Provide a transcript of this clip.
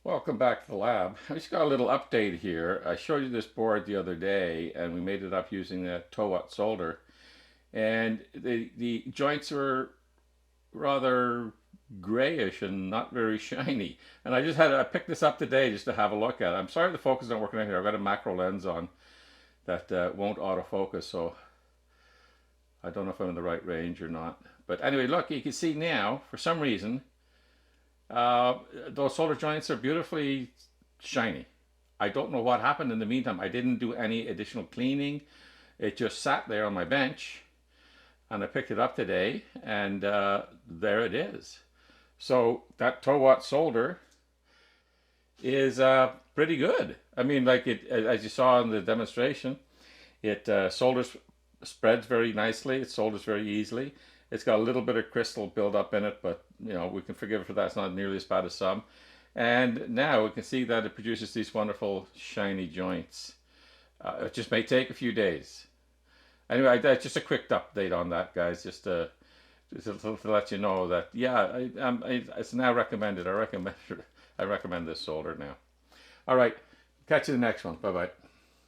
Welcome back to the lab. I just got a little update here. I showed you this board the other day and we made it up using the Towot solder. And the joints were rather grayish and not very shiny. And I picked this up today just to have a look at it. I'm sorry the focus is not working out here. I've got a macro lens on that won't autofocus, so I don't know if I'm in the right range or not. But anyway, look, you can see now, for some reason, uh, those solder joints are beautifully shiny. I don't know what happened in the meantime. I didn't do any additional cleaning. It just sat there on my bench and I picked it up today and there it is. So that Towot solder is pretty good. I mean, like it, as you saw in the demonstration, it solders, spreads very nicely. It solders very easily. It's got a little bit of crystal buildup in it, but you know we can forgive it for that. It's not nearly as bad as some. And now we can see that it produces these wonderful shiny joints. It just may take a few days. Anyway, that's just a quick update on that, guys. Just to let you know that yeah, it's now recommended. I recommend this solder now. All right, catch you in the next one. Bye bye.